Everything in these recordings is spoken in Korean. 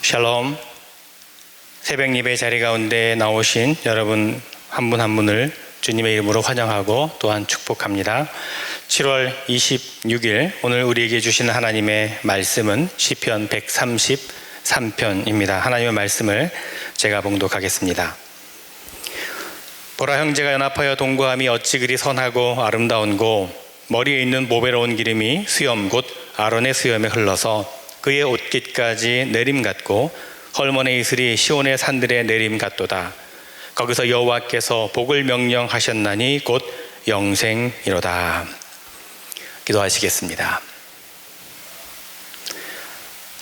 샬롬. 새벽 예배 자리 가운데 나오신 여러분 한 분 한 분을 주님의 이름으로 환영하고 또한 축복합니다. 7월 26일 오늘 우리에게 주시는 하나님의 말씀은 시편 133편입니다. 하나님의 말씀을 제가 봉독하겠습니다. 보라, 형제가 연합하여 동거함이 어찌 그리 선하고 아름다운고, 머리에 있는 보배로운 기름이 수염 곧 아론의 수염에 흘러서 그의 옷깃까지 내림 같고 헐몬의 이슬이 시온의 산들의 내림 같도다. 거기서 여호와께서 복을 명령하셨나니 곧 영생이로다. 기도하시겠습니다.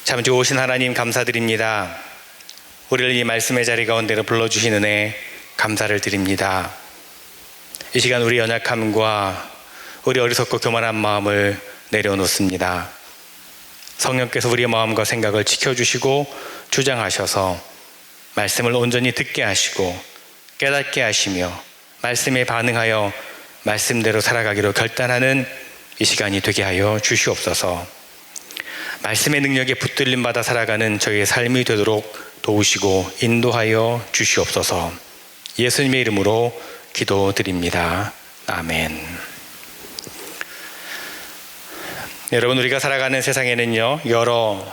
참 좋으신 하나님, 감사드립니다. 우리를 이 말씀의 자리 가운데로 불러주신 은혜 감사를 드립니다. 이 시간 우리 연약함과 우리 어리석고 교만한 마음을 내려놓습니다. 성령께서 우리의 마음과 생각을 지켜주시고 주장하셔서 말씀을 온전히 듣게 하시고 깨닫게 하시며 말씀에 반응하여 말씀대로 살아가기로 결단하는 이 시간이 되게 하여 주시옵소서. 말씀의 능력에 붙들림 받아 살아가는 저희의 삶이 되도록 도우시고 인도하여 주시옵소서. 예수님의 이름으로 기도드립니다. 아멘. 여러분, 우리가 살아가는 세상에는요, 여러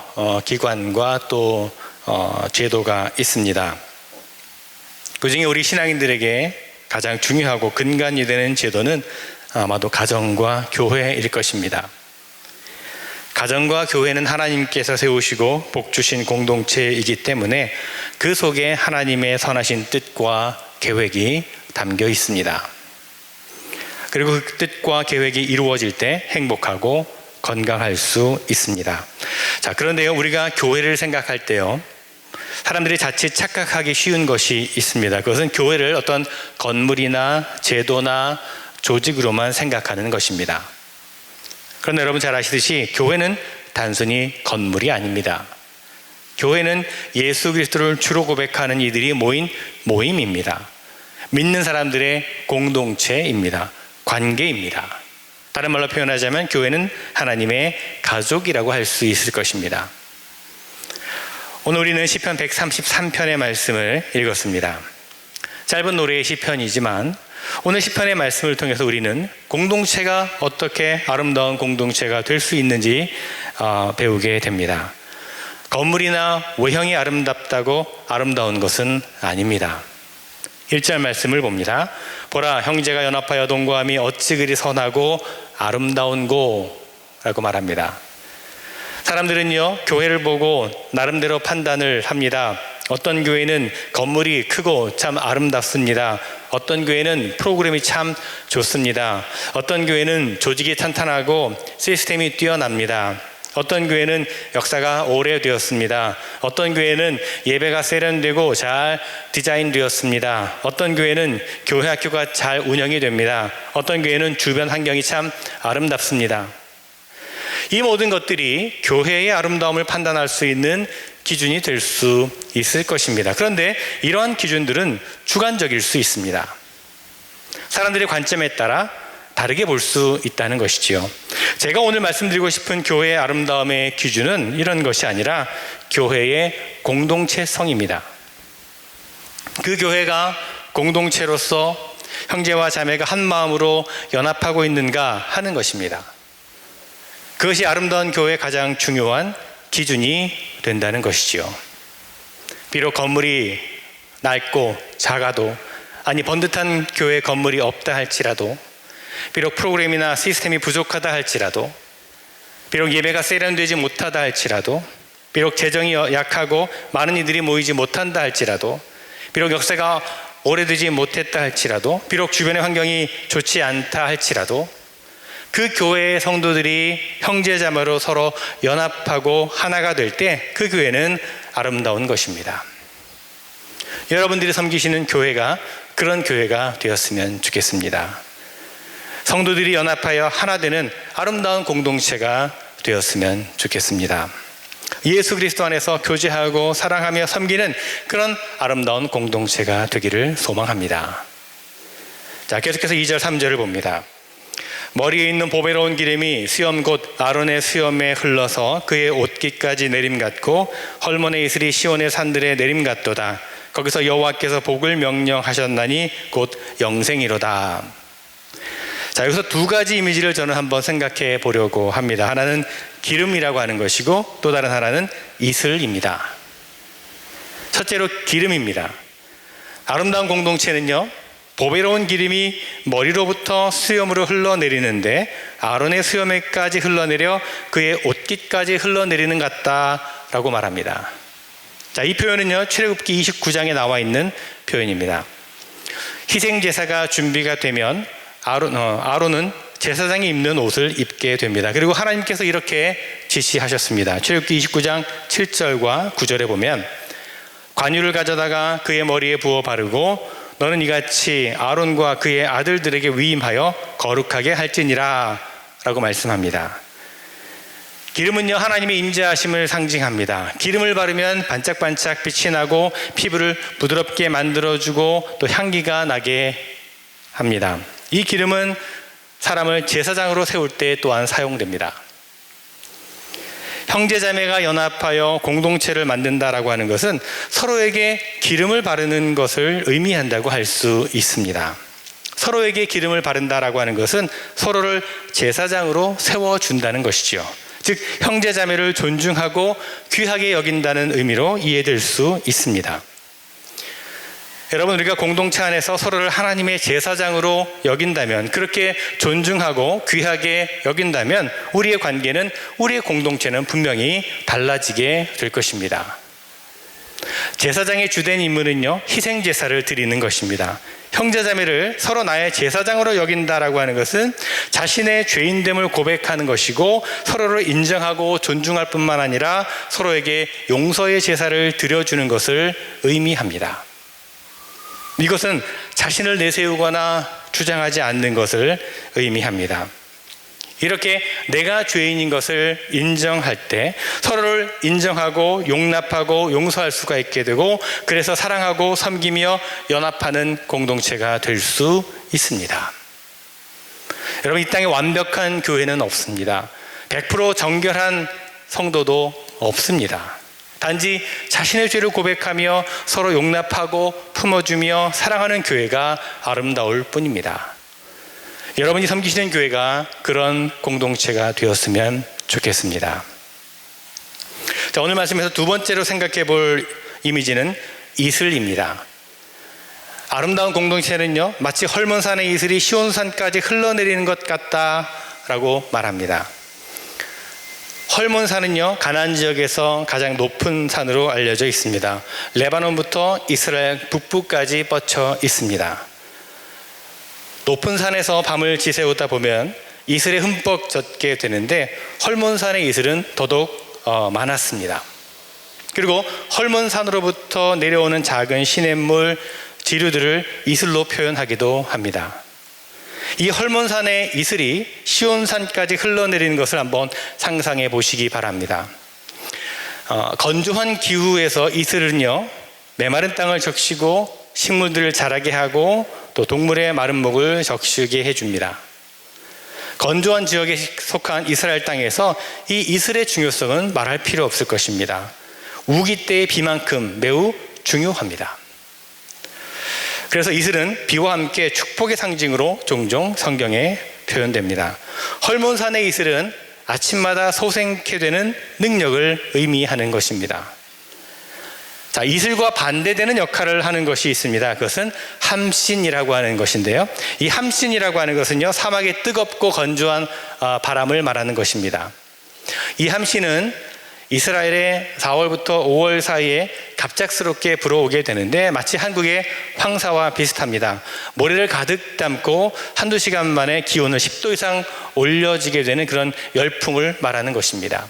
기관과 또 제도가 있습니다. 그중에 우리 신앙인들에게 가장 중요하고 근간이 되는 제도는 아마도 가정과 교회일 것입니다. 가정과 교회는 하나님께서 세우시고 복 주신 공동체이기 때문에 그 속에 하나님의 선하신 뜻과 계획이 담겨 있습니다. 그리고 그 뜻과 계획이 이루어질 때 행복하고 건강할 수 있습니다. 자, 그런데요, 우리가 교회를 생각할 때요, 사람들이 자칫 착각하기 쉬운 것이 있습니다. 그것은 교회를 어떤 건물이나 제도나 조직으로만 생각하는 것입니다. 그런데 여러분 잘 아시듯이 교회는 단순히 건물이 아닙니다. 교회는 예수 그리스도를 주로 고백하는 이들이 모인 모임입니다. 믿는 사람들의 공동체입니다. 관계입니다. 다른 말로 표현하자면 교회는 하나님의 가족이라고 할 수 있을 것입니다. 오늘 우리는 시편 133편의 말씀을 읽었습니다. 짧은 노래의 시편이지만 오늘 시편의 말씀을 통해서 우리는 공동체가 어떻게 아름다운 공동체가 될 수 있는지 배우게 됩니다. 건물이나 외형이 아름답다고 아름다운 것은 아닙니다. 1절 말씀을 봅니다. 보라, 형제가 연합하여 동거함이 어찌 그리 선하고 아름다운고 라고 말합니다. 사람들은요, 교회를 보고 나름대로 판단을 합니다. 어떤 교회는 건물이 크고 참 아름답습니다. 어떤 교회는 프로그램이 참 좋습니다. 어떤 교회는 조직이 탄탄하고 시스템이 뛰어납니다. 어떤 교회는 역사가 오래되었습니다. 어떤 교회는 예배가 세련되고 잘 디자인되었습니다. 어떤 교회는 교회 학교가 잘 운영이 됩니다. 어떤 교회는 주변 환경이 참 아름답습니다. 이 모든 것들이 교회의 아름다움을 판단할 수 있는 기준이 될 수 있을 것입니다. 그런데 이러한 기준들은 주관적일 수 있습니다. 사람들의 관점에 따라 다르게 볼 수 있다는 것이지요. 제가 오늘 말씀드리고 싶은 교회의 아름다움의 기준은 이런 것이 아니라 교회의 공동체성입니다. 그 교회가 공동체로서 형제와 자매가 한 마음으로 연합하고 있는가 하는 것입니다. 그것이 아름다운 교회의 가장 중요한 기준이 된다는 것이지요. 비록 건물이 낡고 작아도, 아니 번듯한 교회 건물이 없다 할지라도, 비록 프로그램이나 시스템이 부족하다 할지라도, 비록 예배가 세련되지 못하다 할지라도, 비록 재정이 약하고 많은 이들이 모이지 못한다 할지라도, 비록 역사가 오래되지 못했다 할지라도, 비록 주변의 환경이 좋지 않다 할지라도, 그 교회의 성도들이 형제자매로 서로 연합하고 하나가 될 때 그 교회는 아름다운 것입니다. 여러분들이 섬기시는 교회가 그런 교회가 되었으면 좋겠습니다. 성도들이 연합하여 하나 되는 아름다운 공동체가 되었으면 좋겠습니다. 예수 그리스도 안에서 교제하고 사랑하며 섬기는 그런 아름다운 공동체가 되기를 소망합니다. 자, 계속해서 2절 3절을 봅니다. 머리에 있는 보배로운 기름이 수염 곧 아론의 수염에 흘러서 그의 옷깃까지 내림 같고 헐몬의 이슬이 시온의 산들에 내림 같도다. 거기서 여호와께서 복을 명령하셨나니 곧 영생이로다. 자, 여기서 두 가지 이미지를 저는 한번 생각해 보려고 합니다. 하나는 기름이라고 하는 것이고 또 다른 하나는 이슬입니다. 첫째로 기름입니다. 아름다운 공동체는요, 보배로운 기름이 머리로부터 수염으로 흘러내리는데 아론의 수염에까지 흘러내려 그의 옷깃까지 흘러내리는 것 같다라고 말합니다. 자, 이 표현은요, 출애굽기 29장에 나와 있는 표현입니다. 희생제사가 준비가 되면 아론은 제사장이 입는 옷을 입게 됩니다. 그리고 하나님께서 이렇게 지시하셨습니다. 출애굽기 29장 7절과 9절에 보면 관유를 가져다가 그의 머리에 부어 바르고 너는 이같이 아론과 그의 아들들에게 위임하여 거룩하게 할지니라 라고 말씀합니다. 기름은요, 하나님의 임재하심을 상징합니다. 기름을 바르면 반짝반짝 빛이 나고 피부를 부드럽게 만들어주고 또 향기가 나게 합니다. 이 기름은 사람을 제사장으로 세울 때 또한 사용됩니다. 형제자매가 연합하여 공동체를 만든다라고 하는 것은 서로에게 기름을 바르는 것을 의미한다고 할 수 있습니다. 서로에게 기름을 바른다라고 하는 것은 서로를 제사장으로 세워준다는 것이죠. 즉 형제자매를 존중하고 귀하게 여긴다는 의미로 이해될 수 있습니다. 여러분, 우리가 공동체 안에서 서로를 하나님의 제사장으로 여긴다면, 그렇게 존중하고 귀하게 여긴다면 우리의 관계는, 우리의 공동체는 분명히 달라지게 될 것입니다. 제사장의 주된 임무는요, 희생제사를 드리는 것입니다. 형제자매를 서로 나의 제사장으로 여긴다라고 하는 것은 자신의 죄인됨을 고백하는 것이고 서로를 인정하고 존중할 뿐만 아니라 서로에게 용서의 제사를 드려주는 것을 의미합니다. 이것은 자신을 내세우거나 주장하지 않는 것을 의미합니다. 이렇게 내가 죄인인 것을 인정할 때 서로를 인정하고 용납하고 용서할 수가 있게 되고, 그래서 사랑하고 섬기며 연합하는 공동체가 될 수 있습니다. 여러분, 이 땅에 완벽한 교회는 없습니다. 100% 정결한 성도도 없습니다. 단지 자신의 죄를 고백하며 서로 용납하고 품어주며 사랑하는 교회가 아름다울 뿐입니다. 여러분이 섬기시는 교회가 그런 공동체가 되었으면 좋겠습니다. 자, 오늘 말씀에서 두 번째로 생각해 볼 이미지는 이슬입니다. 아름다운 공동체는요, 마치 헐몬산의 이슬이 시온산까지 흘러내리는 것 같다라고 말합니다. 헐몬산은요, 가나안 지역에서 가장 높은 산으로 알려져 있습니다. 레바논부터 이스라엘 북부까지 뻗쳐 있습니다. 높은 산에서 밤을 지새우다 보면 이슬에 흠뻑 젖게 되는데 헐몬산의 이슬은 더더욱 많았습니다. 그리고 헐몬산으로부터 내려오는 작은 시냇물, 지류들을 이슬로 표현하기도 합니다. 이 헐몬산의 이슬이 시온산까지 흘러내리는 것을 한번 상상해 보시기 바랍니다. 건조한 기후에서 이슬은요, 메마른 땅을 적시고 식물들을 자라게 하고 또 동물의 마른 목을 적시게 해줍니다. 건조한 지역에 속한 이스라엘 땅에서 이 이슬의 중요성은 말할 필요 없을 것입니다. 우기 때의 비만큼 매우 중요합니다. 그래서 이슬은 비와 함께 축복의 상징으로 종종 성경에 표현됩니다. 헐몬산의 이슬은 아침마다 솟게 되는 능력을 의미하는 것입니다. 자, 이슬과 반대되는 역할을 하는 것이 있습니다. 그것은 함신이라고 하는 것인데요. 이 함신이라고 하는 것은요, 사막의 뜨겁고 건조한 바람을 말하는 것입니다. 이 함신은 이스라엘의 4월부터 5월 사이에 갑작스럽게 불어오게 되는데 마치 한국의 황사와 비슷합니다. 모래를 가득 담고 한두 시간 만에 기온을 10도 이상 올려지게 되는 그런 열풍을 말하는 것입니다.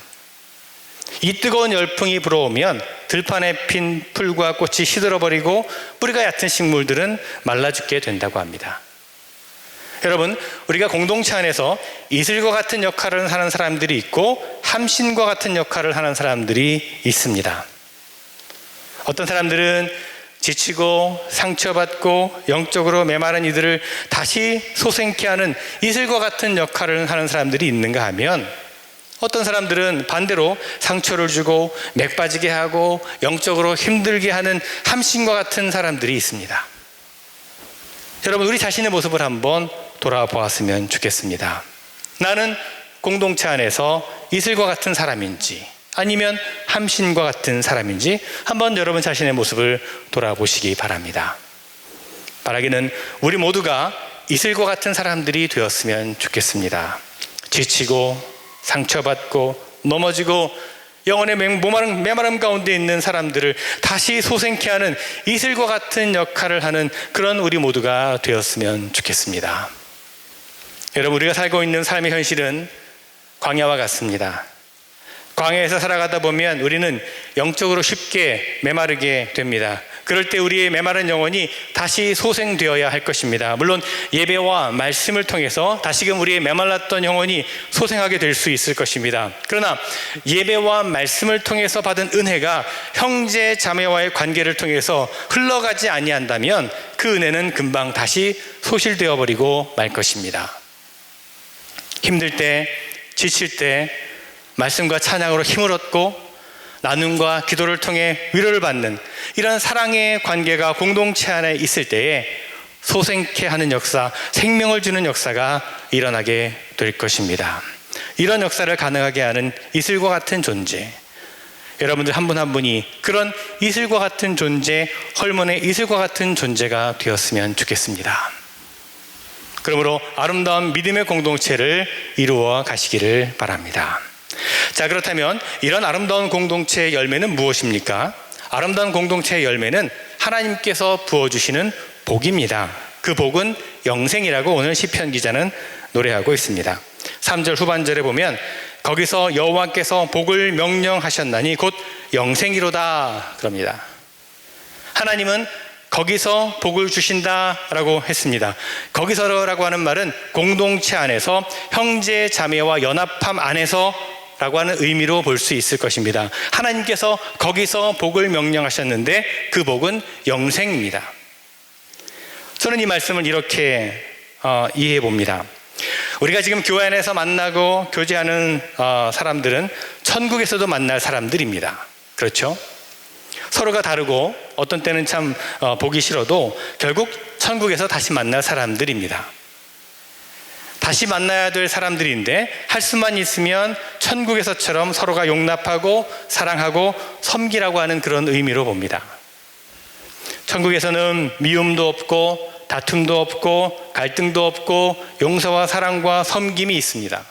이 뜨거운 열풍이 불어오면 들판에 핀 풀과 꽃이 시들어버리고 뿌리가 얕은 식물들은 말라 죽게 된다고 합니다. 여러분, 우리가 공동체 안에서 이슬과 같은 역할을 하는 사람들이 있고 함신과 같은 역할을 하는 사람들이 있습니다. 어떤 사람들은 지치고 상처받고 영적으로 메마른 이들을 다시 소생케 하는 이슬과 같은 역할을 하는 사람들이 있는가 하면, 어떤 사람들은 반대로 상처를 주고 맥 빠지게 하고 영적으로 힘들게 하는 함신과 같은 사람들이 있습니다. 여러분, 우리 자신의 모습을 한번 돌아보았으면 좋겠습니다. 나는 공동체 안에서 이슬과 같은 사람인지 아니면 함신과 같은 사람인지 한번 여러분 자신의 모습을 돌아보시기 바랍니다. 바라기는 우리 모두가 이슬과 같은 사람들이 되었으면 좋겠습니다. 지치고 상처받고 넘어지고 영혼의 메마름 가운데 있는 사람들을 다시 소생케 하는 이슬과 같은 역할을 하는 그런 우리 모두가 되었으면 좋겠습니다. 여러분, 우리가 살고 있는 삶의 현실은 광야와 같습니다. 광야에서 살아가다 보면 우리는 영적으로 쉽게 메마르게 됩니다. 그럴 때 우리의 메마른 영혼이 다시 소생되어야 할 것입니다. 물론 예배와 말씀을 통해서 다시금 우리의 메말랐던 영혼이 소생하게 될 수 있을 것입니다. 그러나 예배와 말씀을 통해서 받은 은혜가 형제 자매와의 관계를 통해서 흘러가지 아니한다면 그 은혜는 금방 다시 소실되어 버리고 말 것입니다. 힘들 때, 지칠 때 말씀과 찬양으로 힘을 얻고 나눔과 기도를 통해 위로를 받는 이런 사랑의 관계가 공동체 안에 있을 때에 소생케 하는 역사, 생명을 주는 역사가 일어나게 될 것입니다. 이런 역사를 가능하게 하는 이슬과 같은 존재, 여러분들 한 분 한 분이 그런 이슬과 같은 존재, 헐몬의 이슬과 같은 존재가 되었으면 좋겠습니다. 그러므로 아름다운 믿음의 공동체를 이루어 가시기를 바랍니다. 자, 그렇다면 이런 아름다운 공동체의 열매는 무엇입니까? 아름다운 공동체의 열매는 하나님께서 부어주시는 복입니다. 그 복은 영생이라고 오늘 시편 기자는 노래하고 있습니다. 3절 후반절에 보면 거기서 여호와께서 복을 명령하셨나니 곧 영생이로다 그럽니다. 하나님은 거기서 복을 주신다라고 했습니다. 거기서라고 하는 말은 공동체 안에서 형제 자매와 연합함 안에서 라고 하는 의미로 볼 수 있을 것입니다. 하나님께서 거기서 복을 명령하셨는데 그 복은 영생입니다. 저는 이 말씀을 이렇게 이해해 봅니다. 우리가 지금 교회 안에서 만나고 교제하는 사람들은 천국에서도 만날 사람들입니다. 그렇죠? 서로가 다르고 어떤 때는 참 보기 싫어도 결국 천국에서 다시 만날 사람들입니다. 다시 만나야 될 사람들인데 할 수만 있으면 천국에서처럼 서로가 용납하고 사랑하고 섬기라고 하는 그런 의미로 봅니다. 천국에서는 미움도 없고 다툼도 없고 갈등도 없고 용서와 사랑과 섬김이 있습니다.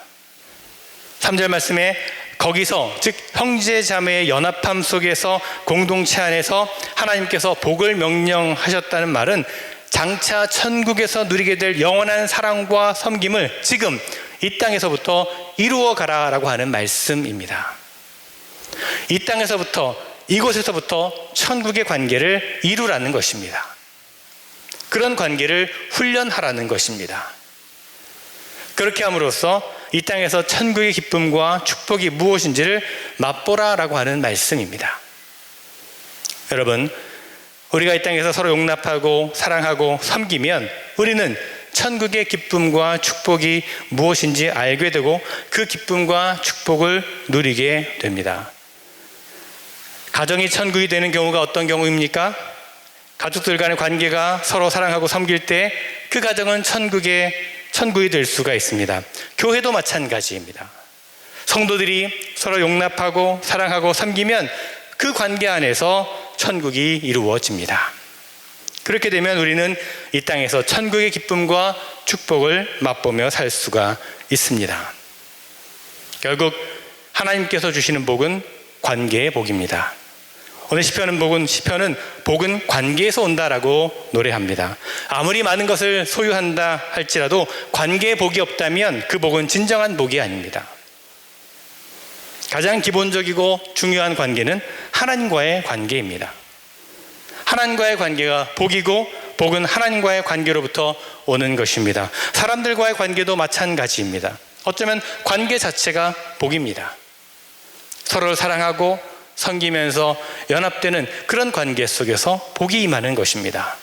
3절 말씀에 거기서, 즉 형제 자매의 연합함 속에서 공동체 안에서 하나님께서 복을 명령하셨다는 말은 장차 천국에서 누리게 될 영원한 사랑과 섬김을 지금 이 땅에서부터 이루어 가라라고 하는 말씀입니다. 이 땅에서부터, 이곳에서부터 천국의 관계를 이루라는 것입니다. 그런 관계를 훈련하라는 것입니다. 그렇게 함으로써 이 땅에서 천국의 기쁨과 축복이 무엇인지를 맛보라라고 하는 말씀입니다. 여러분, 우리가 이 땅에서 서로 용납하고 사랑하고 섬기면 우리는 천국의 기쁨과 축복이 무엇인지 알게 되고 그 기쁨과 축복을 누리게 됩니다. 가정이 천국이 되는 경우가 어떤 경우입니까? 가족들 간의 관계가 서로 사랑하고 섬길 때 그 가정은 천국이 될 수가 있습니다. 교회도 마찬가지입니다. 성도들이 서로 용납하고 사랑하고 섬기면 그 관계 안에서 천국이 이루어집니다. 그렇게 되면 우리는 이 땅에서 천국의 기쁨과 축복을 맛보며 살 수가 있습니다. 결국 하나님께서 주시는 복은 관계의 복입니다. 오늘 시편은 복은 관계에서 온다라고 노래합니다. 아무리 많은 것을 소유한다 할지라도 관계의 복이 없다면 그 복은 진정한 복이 아닙니다. 가장 기본적이고 중요한 관계는 하나님과의 관계입니다. 하나님과의 관계가 복이고 복은 하나님과의 관계로부터 오는 것입니다. 사람들과의 관계도 마찬가지입니다. 어쩌면 관계 자체가 복입니다. 서로를 사랑하고 섬기면서 연합되는 그런 관계 속에서 복이 임하는 것입니다.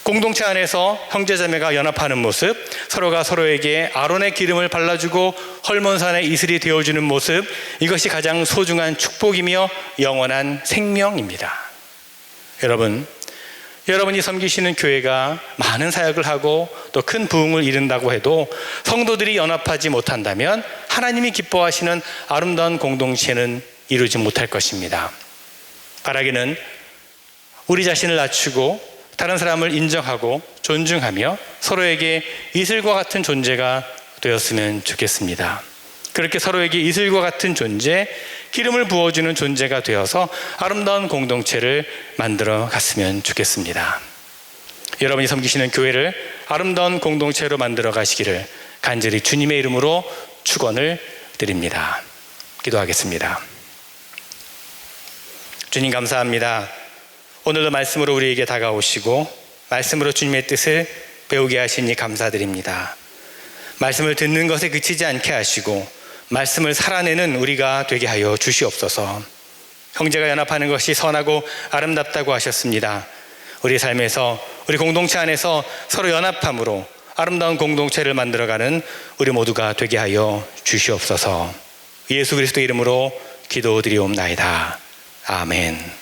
공동체 안에서 형제자매가 연합하는 모습, 서로가 서로에게 아론의 기름을 발라주고 헐몬산의 이슬이 되어주는 모습, 이것이 가장 소중한 축복이며 영원한 생명입니다. 여러분이 섬기시는 교회가 많은 사역을 하고 또 큰 부흥을 이룬다고 해도 성도들이 연합하지 못한다면 하나님이 기뻐하시는 아름다운 공동체는 이루지 못할 것입니다. 바라기는 우리 자신을 낮추고 다른 사람을 인정하고 존중하며 서로에게 이슬과 같은 존재가 되었으면 좋겠습니다. 그렇게 서로에게 이슬과 같은 존재, 기름을 부어주는 존재가 되어서 아름다운 공동체를 만들어 갔으면 좋겠습니다. 여러분이 섬기시는 교회를 아름다운 공동체로 만들어 가시기를 간절히 주님의 이름으로 축원을 드립니다. 기도하겠습니다. 주님 감사합니다. 오늘도 말씀으로 우리에게 다가오시고 말씀으로 주님의 뜻을 배우게 하시니 감사드립니다. 말씀을 듣는 것에 그치지 않게 하시고 말씀을 살아내는 우리가 되게 하여 주시옵소서. 형제가 연합하는 것이 선하고 아름답다고 하셨습니다. 우리 삶에서 우리 공동체 안에서 서로 연합함으로 아름다운 공동체를 만들어가는 우리 모두가 되게 하여 주시옵소서. 예수 그리스도 이름으로 기도드리옵나이다. 아멘.